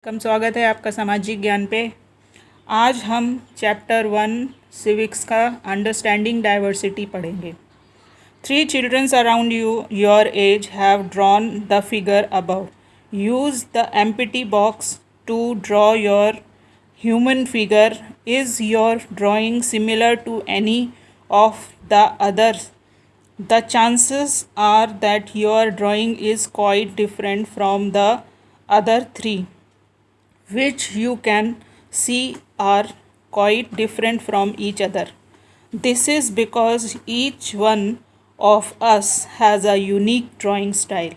स्वागत है आपका सामाजिक ज्ञान पे। आज हम चैप्टर 1 सिविक्स का अंडरस्टैंडिंग डाइवर्सिटी पढ़ेंगे। 3 children around your age have drawn the figure above. Use the empty box to draw your human figure. Is your drawing similar to any of the others? The chances are that your drawing is quite different from the other 3, which you can see are quite different from each other. This is because each one of us has a unique drawing style.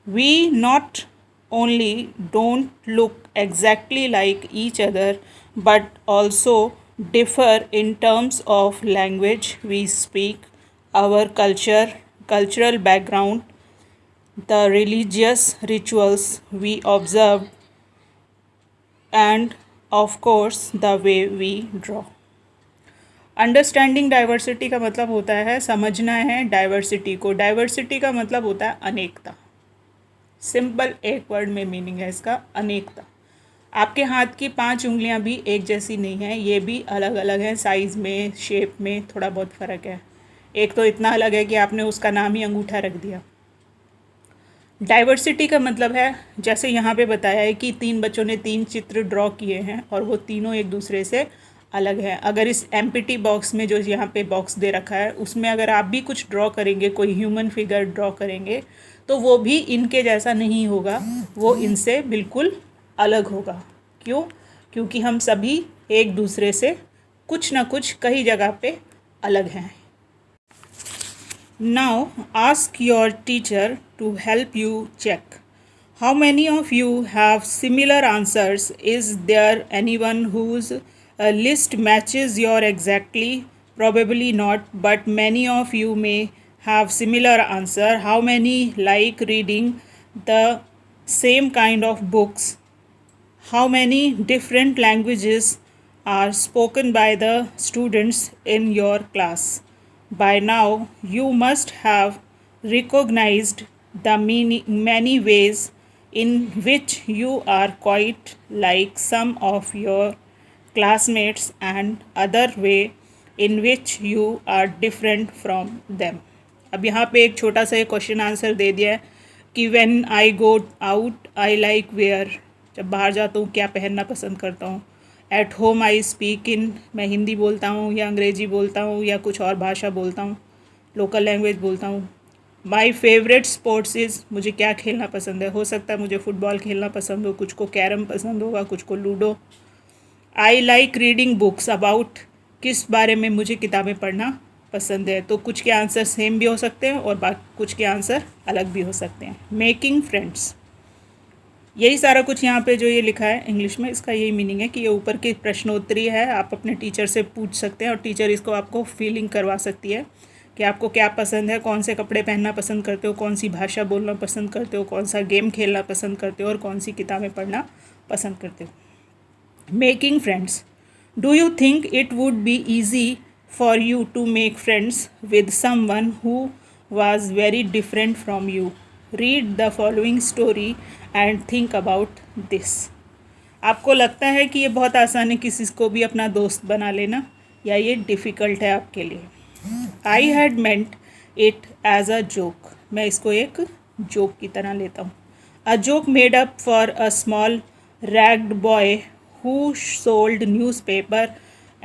We not only don't look exactly like each other but also differ in terms of language we speak, our culture, cultural background, the religious rituals we observe, and of course the way we draw. Understanding diversity का मतलब होता है समझना है diversity को। Diversity का मतलब होता है अनेकता। सिंपल एक वर्ड में मीनिंग है इसका, अनेकता। आपके हाथ की 5 उंगलियां भी एक जैसी नहीं हैं, ये भी अलग अलग हैं, साइज़ में, शेप में थोड़ा बहुत फ़र्क है। एक तो इतना अलग है कि आपने उसका नाम ही अंगूठा रख दिया। डाइवर्सिटी का मतलब है, जैसे यहाँ पे बताया है कि 3 बच्चों ने 3 चित्र ड्रॉ किए हैं और वो तीनों एक दूसरे से अलग हैं। अगर इस एम्प्टी बॉक्स में जो यहाँ पे बॉक्स दे रखा है उसमें अगर आप भी कुछ ड्रॉ करेंगे, कोई ह्यूमन फिगर ड्रॉ करेंगे, तो वो भी इनके जैसा नहीं होगा, वो इनसे बिल्कुल अलग होगा। क्यों? क्योंकि हम सभी एक दूसरे से कुछ ना कुछ कई जगह पे अलग हैं। Now ask your teacher to help you check. How many of you have similar answers? Is there anyone whose list matches your exactly? Probably not, but many of you may have similar answer. How many like reading the same kind of books? How many different languages are spoken by the students in your class? By now, you must have recognized the many ways in which you are quite like some of your classmates and other way in which you are different from them. अब यहाँ पे एक छोटा सा question answer दे दिया है कि when I go out I like wear, जब बाहर जाता हूँ क्या पहनना पसंद करता हूँ। At home I speak in, मैं हिंदी बोलता हूँ या अंग्रेज़ी बोलता हूँ या कुछ और भाषा बोलता हूँ, लोकल लैंग्वेज बोलता हूँ। माई फेवरेट स्पोर्ट्स इज़, मुझे क्या खेलना पसंद है। हो सकता है मुझे फ़ुटबॉल खेलना पसंद हो, कुछ को कैरम पसंद होगा, कुछ को ludo. I like reading books, about, किस बारे में मुझे किताबें पढ़ना पसंद है। तो कुछ के आंसर सेम भी हो सकते हैं और बाकी कुछ के आंसर अलग भी हो सकते हैं। मेकिंग फ्रेंड्स, यही सारा कुछ यहाँ पे जो ये लिखा है इंग्लिश में, इसका यही मीनिंग है कि ये ऊपर की प्रश्नोत्तरी है। आप अपने टीचर से पूछ सकते हैं और टीचर इसको आपको फीलिंग करवा सकती है कि आपको क्या पसंद है, कौन से कपड़े पहनना पसंद करते हो, कौन सी भाषा बोलना पसंद करते हो, कौन सा गेम खेलना पसंद करते हो और कौन सी किताबें पढ़ना पसंद करते हो। Making friends, do you think it would be easy for you to make friends with someone who was very different from you? Read the following story and think about this. आपको लगता है कि ये बहुत आसान है किसी को भी अपना दोस्त बना लेना, या ये डिफ़िकल्ट है आपके लिए? I had meant it as a joke, मैं इसको एक जोक की तरह लेता हूँ। A joke made up for a small ragged boy who sold newspaper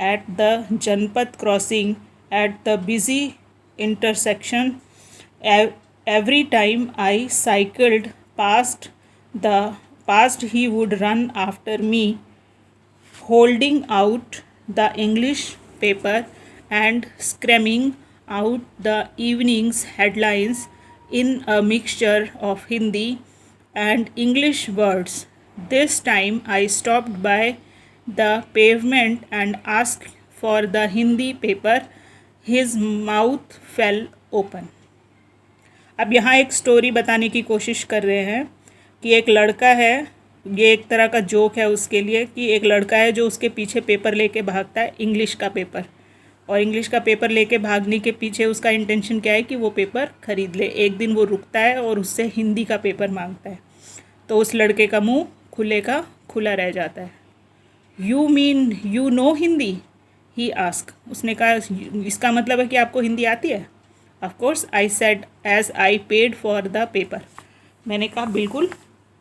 at the Janpad crossing at the busy intersection. Every time I cycled past he would run after me, holding out the English paper and screaming out the evening's headlines in a mixture of Hindi and English words. This time I stopped by the pavement and asked for the Hindi paper. His mouth fell open. अब यहाँ एक story बताने की कोशिश कर रहे हैं कि एक लड़का है, ये एक तरह का जोक है उसके लिए, कि एक लड़का है जो उसके पीछे पेपर लेके भागता है, इंग्लिश का पेपर, और इंग्लिश का पेपर लेके भागने के पीछे उसका इंटेंशन क्या है कि वो पेपर ख़रीद ले। एक दिन वो रुकता है और उससे हिंदी का पेपर मांगता है, तो उस लड़के का मुंह खुले का खुला रह जाता है। You mean you know Hindi, he ask, उसने कहा इसका मतलब है कि आपको हिंदी आती है। Of course I said as I paid for the paper, मैंने कहा बिल्कुल,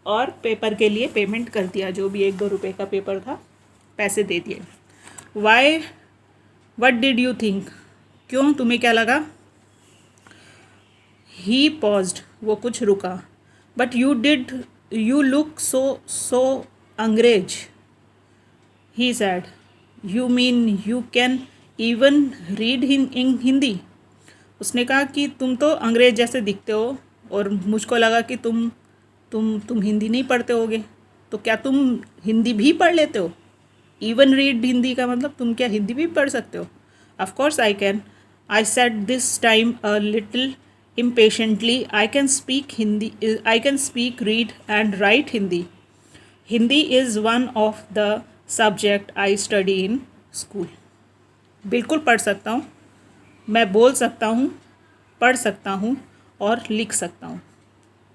और पेपर के लिए पेमेंट कर दिया, जो भी 1-2 रुपये का पेपर था पैसे दे दिए। Why what did you think, क्यों, तुम्हें क्या लगा। ही पॉज्ड, वो कुछ रुका। But you look so angrez, he said. You mean you can even read in Hindi, उसने कहा कि तुम तो अंग्रेज जैसे दिखते हो और मुझको लगा कि तुम हिंदी नहीं पढ़ते होगे, तो क्या तुम हिंदी भी पढ़ लेते हो। इवन रीड हिंदी का मतलब तुम क्या हिंदी भी पढ़ सकते हो। Of course I can, I said this time a little impatiently, I can speak Hindi, I can speak, read and write Hindi. Hindi is one of the subject I study in school. बिल्कुल पढ़ सकता हूँ, मैं बोल सकता हूँ, पढ़ सकता हूँ और लिख सकता हूँ।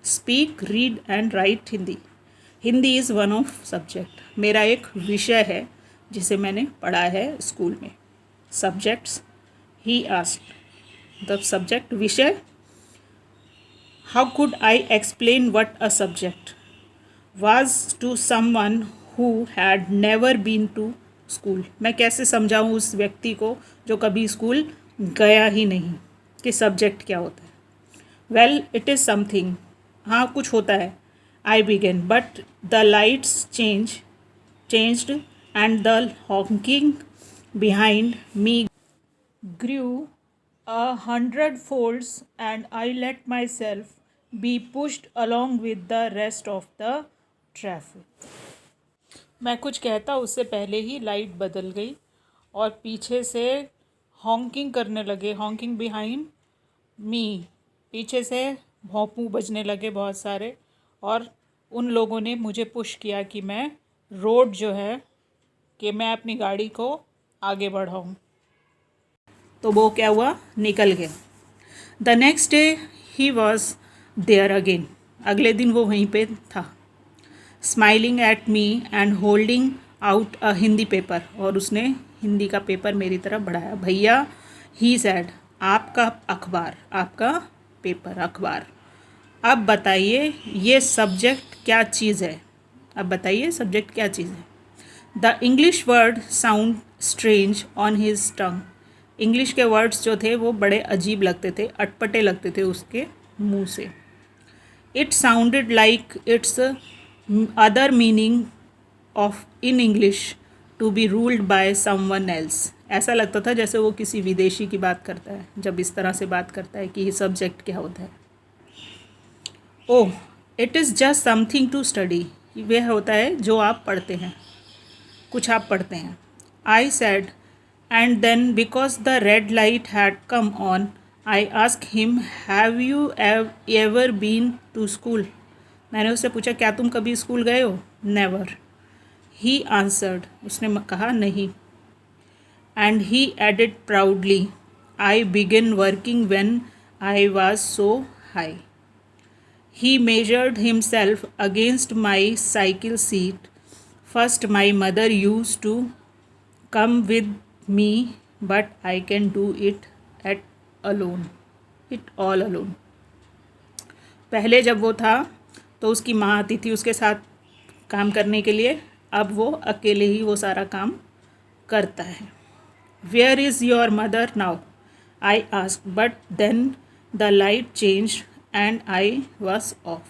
Speak, read and right Hindi, Hindi is one of subject, मेरा एक विषय है जिसे मैंने पढ़ा है स्कूल में। Subjects, he asked, the subject, विषय। How could I explain what a subject was to someone who had never been to school? मैं कैसे समझाऊँ उस व्यक्ति को जो कभी स्कूल गया ही नहीं कि सब्जेक्ट क्या होता है। Well, it is something, हाँ कुछ होता है। I began, but the lights changed and the honking behind me grew 100 folds and I let myself be pushed along with the rest of the traffic. मैं कुछ कहता उससे पहले ही लाइट बदल गई और पीछे से हॉन्किंग करने लगे, हॉन्किंग बिहाइंड मी, पीछे से भौंपू बजने लगे बहुत सारे, और उन लोगों ने मुझे पुश किया कि मैं रोड जो है कि मैं अपनी गाड़ी को आगे बढ़ाऊँ, तो वो क्या हुआ, निकल गया। The next day he was there again, अगले दिन वो वहीं पे था। Smiling at me and holding out a Hindi paper, और उसने हिंदी का पेपर मेरी तरफ बढ़ाया। भैया, ही सैड, आपका अखबार, आपका पेपर, अखबार। अब बताइए ये सब्जेक्ट क्या चीज़ है, अब बताइए सब्जेक्ट क्या चीज़ है। The English word sound strange on his tongue, English के वर्ड्स जो थे वो बड़े अजीब लगते थे, अटपटे लगते थे उसके मुंह से। It sounded like its other meaning of in English to be ruled by someone else, ऐसा लगता था जैसे वो किसी विदेशी की बात करता है जब इस तरह से बात करता है कि ये सब्जेक्ट क्या होता है। Oh, it is just something to study, वह होता है जो आप पढ़ते हैं, कुछ आप पढ़ते हैं। आई sad, and then because the red light had come on, I asked him, have you ever been to school? मैंने उससे पूछा क्या तुम कभी स्कूल गए हो। Never, he answered, उसने कहा नहीं। And he added proudly, I began working when I was so high. He measured himself against my cycle seat. First my mother used to come with me, but I can do it all alone. पहले जब वो था तो उसकी माँ आती थी उसके साथ काम करने के लिए, अब वो अकेले ही वो सारा काम करता है। Where is your mother now? I asked, but then the light changed and I was off.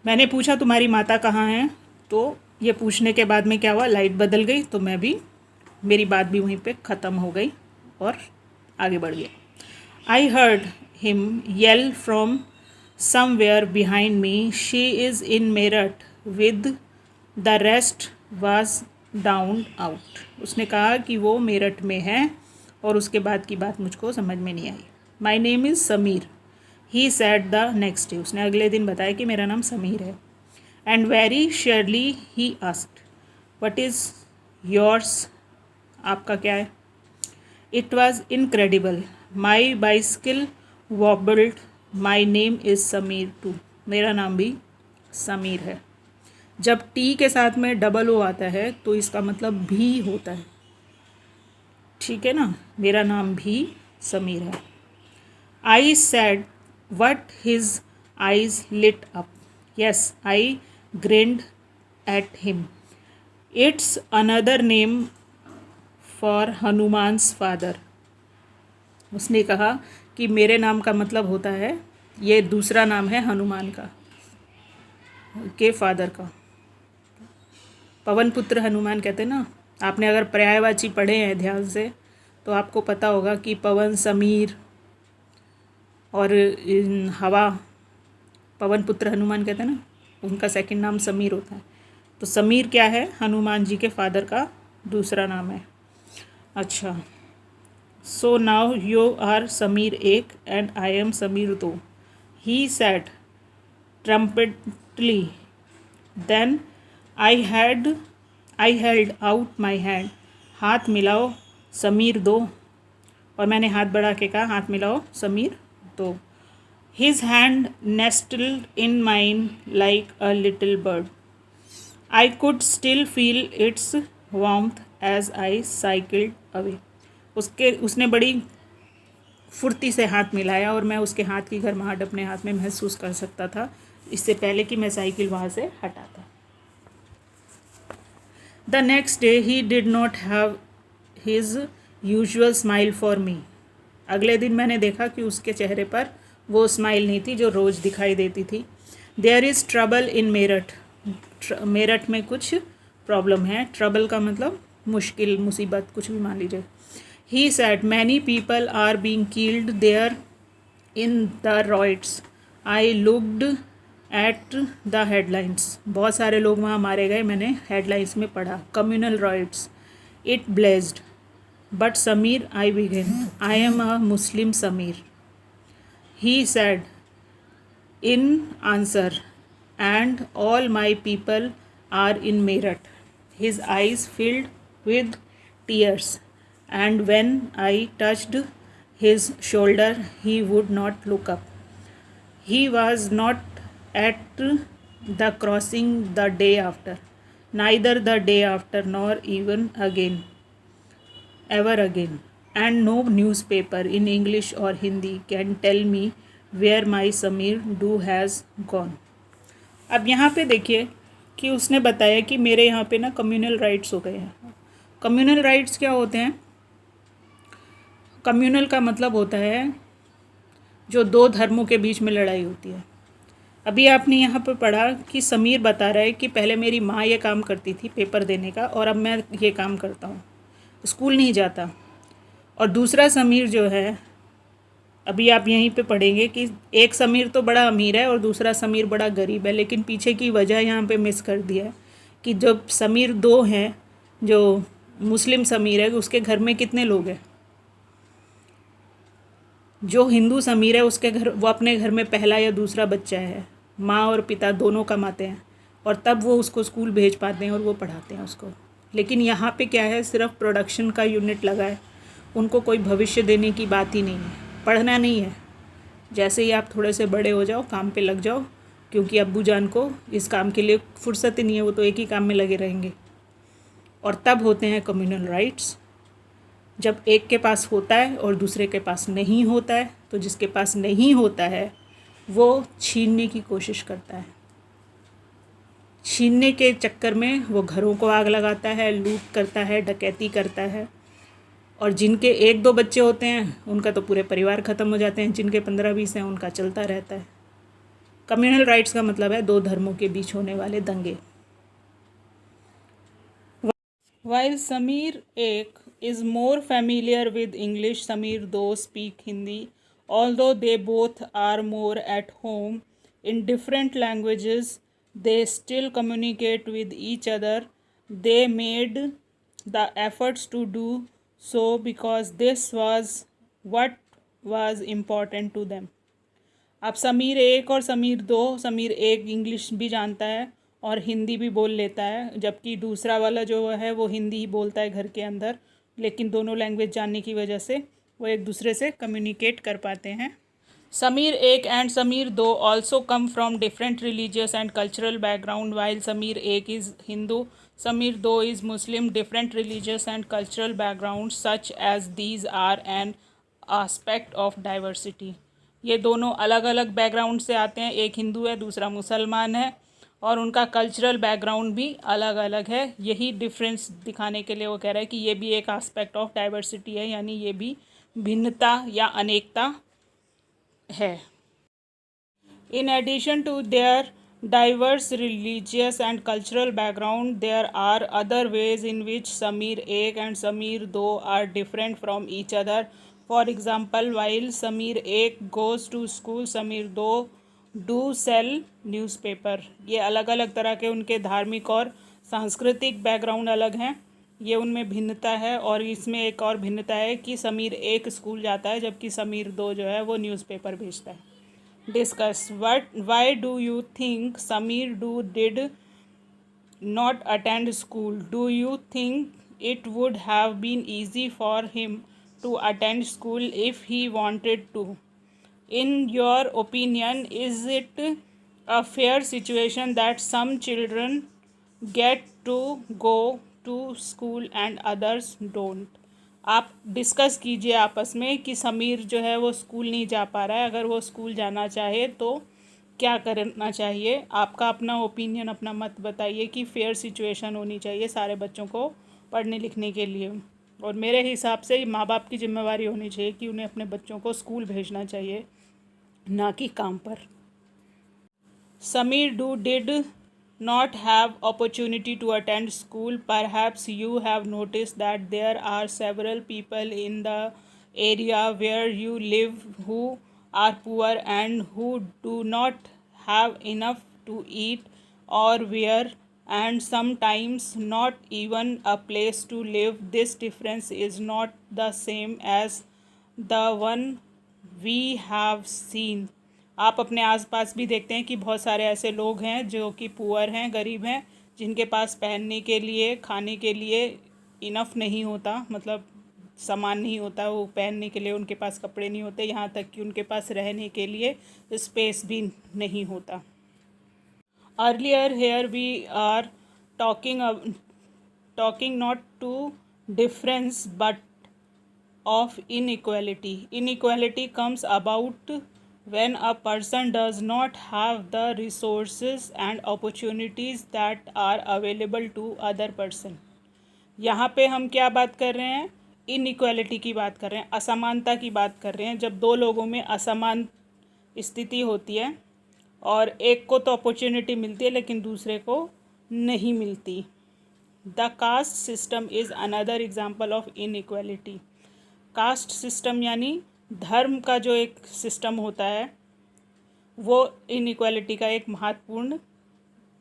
मैंने पूछा तुम्हारी माता कहाँ हैं, तो ये पूछने के बाद में क्या हुआ, लाइट बदल गई, तो मैं भी, मेरी बात भी वहीं पे ख़त्म हो गई और आगे बढ़ गया। I heard him yell from somewhere behind me, she is in Meerut with the rest was down out, उसने कहा कि वो मेरठ में है और उसके बाद की बात मुझको समझ में नहीं आई। My name is Sameer, he said the next day, उसने अगले दिन बताया कि मेरा नाम समीर है। And very surely he asked, what is yours, आपका क्या है। It was incredible, my bicycle wobbled, my name is Sameer too, मेरा नाम भी समीर है। जब टी के साथ में डबल ओ आता है तो इसका मतलब भी होता है, ठीक है ना। मेरा नाम भी समीर है। I said what his eyes lit up, yes I grinned at him, it's another name for Hanuman's father. उसने कहा कि मेरे नाम का मतलब होता है, ये दूसरा नाम है हनुमान का, के फादर का। पवन पुत्र हनुमान कहते हैं ना। आपने अगर पर्यायवाची पढ़े हैं ध्यान से तो आपको पता होगा कि पवन, समीर और हवा, पवन पुत्र हनुमान कहते हैं ना, उनका सेकंड नाम समीर होता है। तो समीर क्या है? हनुमान जी के फादर का दूसरा नाम है। अच्छा, so now you are Sameer 1 and I am Sameer 2, he said trumpetly. Then I held out my hand, हाथ मिलाओ समीर 2, और मैंने हाथ बढ़ा के कहा हाथ मिलाओ Sameer 2। His hand nestled in mine like a little bird. I could still feel its warmth as I cycled away. उसने बड़ी फुर्ती से हाथ मिलाया और मैं उसके हाथ की गर्माहट अपने हाथ में महसूस कर सकता था, इससे पहले कि मैं साइकिल वहाँ से हटाता। The next day he did not have his usual smile for me. अगले दिन मैंने देखा कि उसके चेहरे पर वो स्माइल नहीं थी जो रोज़ दिखाई देती थी। There is trouble in Meerut, Meerut में कुछ प्रॉब्लम है। ट्रबल का मतलब मुश्किल, मुसीबत, कुछ भी मान लीजिए। He said many people are being killed there in the riots, I looked at the headlines. बहुत सारे लोग वहाँ मारे गए, मैंने हेडलाइंस में पढ़ा। Communal riots, it blazed, but Sameer I began, I am a Muslim Sameer, he said in answer, and all my people are in Meerut. His eyes filled with tears, and when I touched his shoulder he would not look up. He was not at the crossing the day after, neither the day after nor even again, ever again, and no newspaper in English or Hindi can tell me where my Sameer Do has gone. अब यहाँ पे देखिए कि उसने बताया कि मेरे यहाँ पे ना कम्युनल राइट्स हो गए हैं। कम्युनल राइट्स क्या होते हैं? कम्युनल का मतलब होता है जो दो धर्मों के बीच में लड़ाई होती है। अभी आपने यहाँ पर पढ़ा कि समीर बता रहा है कि पहले मेरी माँ ये काम करती थी पेपर देने का, और अब मैं ये काम करता हूँ, स्कूल नहीं जाता। और दूसरा समीर जो है, अभी आप यहीं पे पढ़ेंगे कि एक समीर तो बड़ा अमीर है और दूसरा समीर बड़ा गरीब है, लेकिन पीछे की वजह यहाँ पे मिस कर दिया है कि जब समीर 2 हैं, जो मुस्लिम समीर है, उसके घर में कितने लोग हैं? जो हिंदू समीर है उसके घर, वो अपने घर में पहला या दूसरा बच्चा है, माँ और पिता दोनों कमाते हैं, और तब वो उसको स्कूल भेज पाते हैं और वो पढ़ाते हैं उसको। लेकिन यहाँ पे क्या है, सिर्फ प्रोडक्शन का यूनिट लगा है, उनको कोई भविष्य देने की बात ही नहीं है, पढ़ना नहीं है। जैसे ही आप थोड़े से बड़े हो जाओ, काम पे लग जाओ, क्योंकि अब्बू जान को इस काम के लिए फुर्सत ही नहीं है, वो तो एक ही काम में लगे रहेंगे। और तब होते हैं कम्युनल राइट्स, जब एक के पास होता है और दूसरे के पास नहीं होता है, तो जिसके पास नहीं होता है वो छीनने की कोशिश करता है। छीनने के चक्कर में वो घरों को आग लगाता है, लूट करता है, डकैती करता है, और जिनके 1-2 बच्चे होते हैं उनका तो पूरे परिवार ख़त्म हो जाते हैं, जिनके 15-20 हैं उनका चलता रहता है। कम्युनल राइट्स का मतलब है 2 धर्मों के बीच होने वाले दंगे। While Sameer 1 is more familiar with English, Sameer 2 speak Hindi. Although they both are more at home in different languages, they still communicate with each other. They made the efforts to do so because this was what was important to them. अब समीर 1 और Sameer 2, Sameer 1 English भी जानता है और हिंदी भी बोल लेता है, जबकि दूसरा वाला जो है वो हिंदी ही बोलता है घर के अंदर, लेकिन दोनों लैंग्वेज जानने की वजह से वो एक दूसरे से कम्युनिकेट कर पाते हैं। Samir Ek and Samir Do also come from different religious and cultural background. While Samir Ek is Hindu, Samir Do is Muslim. Different religious and cultural backgrounds such as these are an aspect of diversity. ये दोनों अलग अलग background से आते हैं, एक हिंदू है दूसरा मुसलमान है, और उनका कल्चरल बैकग्राउंड भी अलग अलग है. यही डिफरेंस दिखाने के लिए वो कह रहा है कि ये भी एक एस्पेक्ट ऑफ डाइवर्सिटी है, यानी ये भी भिन्नता या अनेकता है. In addition to their diverse religious and cultural background, there are other ways in which Samir Ek and Samir Do are different from each other. For example, while Samir Ek goes to school, Samir Do do sell newspaper. ये अलग अलग तरह के उनके धार्मिक और सांस्कृतिक background अलग हैं, ये उनमें भिन्नता है. और इसमें एक और भिन्नता है कि समीर एक स्कूल जाता है जबकि समीर दो जो है वो न्यूज़पेपर भेजता है. Discuss why do you think Samir did not attend school? Do you think it would have been easy for him to attend school if he wanted to? In your opinion, is it a fair situation that some children get to go to school and others don't? आप discuss कीजिए आपस में कि समीर जो है वो school नहीं जा पा रहा है, अगर वो स्कूल जाना चाहे तो क्या करना चाहिए. आपका अपना ओपिनियन, अपना मत बताइए कि फेयर सिचुएशन होनी चाहिए सारे बच्चों को पढ़ने लिखने के लिए. और मेरे हिसाब से माँ बाप की जिम्मेवारी होनी चाहिए कि उन्हें अपने बच्चों को स्कूल भेजना चाहिए, ना कि काम पर. Samir did not have opportunity to attend school. Perhaps you have noticed that there are several people in the area where you live who are poor and who do not have enough to eat or wear, and sometimes not even a place to live. This difference is not the same as the one we have seen. आप अपने आसपास भी देखते हैं कि बहुत सारे ऐसे लोग हैं जो कि पुअर हैं, गरीब हैं, जिनके पास पहनने के लिए, खाने के लिए इनफ नहीं होता, मतलब सामान नहीं होता, वो पहनने के लिए उनके पास कपड़े नहीं होते, यहाँ तक कि उनके पास रहने के लिए स्पेस भी नहीं होता. Earlier here we are talking not to difference but of inequality. Inequality comes about when a person does not have the resources and opportunities that are available to other person. यहाँ पे हम क्या बात कर रहे हैं? इनइक्वालिटी की बात कर रहे हैं, असमानता की बात कर रहे हैं. जब दो लोगों में असमान स्थिति होती है और एक को तो अपॉर्चुनिटी मिलती है लेकिन दूसरे को नहीं मिलती. The caste system is another example of inequality. Caste system यानी धर्म का जो एक सिस्टम होता है वो इनइक्वालिटी का एक महत्वपूर्ण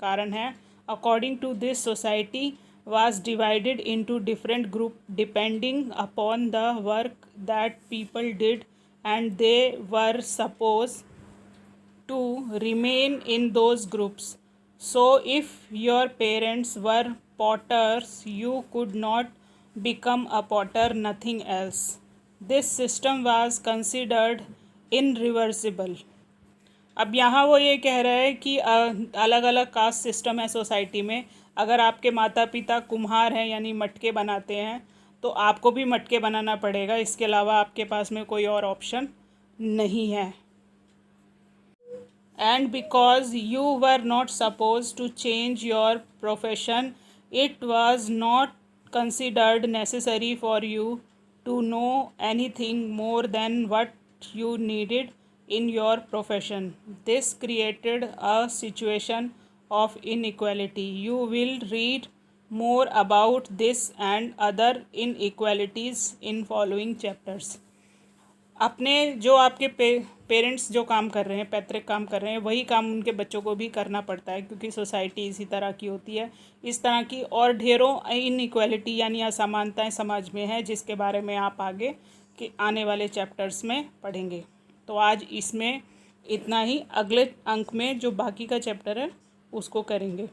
कारण है. According to this society was divided into different group depending upon the work that people did and they were suppose to remain in those groups. So if your parents were potters you could not become a potter, nothing else. This system was considered irreversible. अब यहाँ वो ये कह रहा है कि अलग अलग कास्ट सिस्टम है सोसाइटी में. अगर आपके माता पिता कुम्हार हैं यानी मटके बनाते हैं तो आपको भी मटके बनाना पड़ेगा, इसके अलावा आपके पास में कोई और ऑप्शन नहीं है. And because you were not suppose to change your profession it was not considered necessary for you to know anything more than what you needed in your profession. This created a situation of inequality. You will read more about this and other inequalities in following chapters. अपने जो आपके parents जो काम कर रहे हैं, पैतृक काम कर रहे हैं, वही काम उनके बच्चों को भी करना पड़ता है क्योंकि सोसाइटी इसी तरह की होती है. इस तरह की और ढेरों इनइक्वालिटी यानी असमानताएं समाज में है जिसके बारे में आप आगे के आने वाले चैप्टर्स में पढ़ेंगे. तो आज इसमें इतना ही. अगले अंक में जो बाकी का चैप्टर है उसको करेंगे.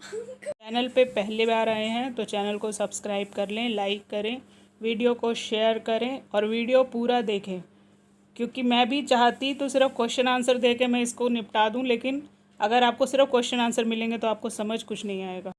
चैनल पे पहली बार आए हैं तो चैनल को सब्सक्राइब कर लें, लाइक करें, वीडियो को शेयर करें और वीडियो पूरा देखें क्योंकि मैं भी चाहती तो सिर्फ क्वेश्चन आंसर दे के मैं इसको निपटा दूँ, लेकिन अगर आपको सिर्फ क्वेश्चन आंसर मिलेंगे तो आपको समझ कुछ नहीं आएगा।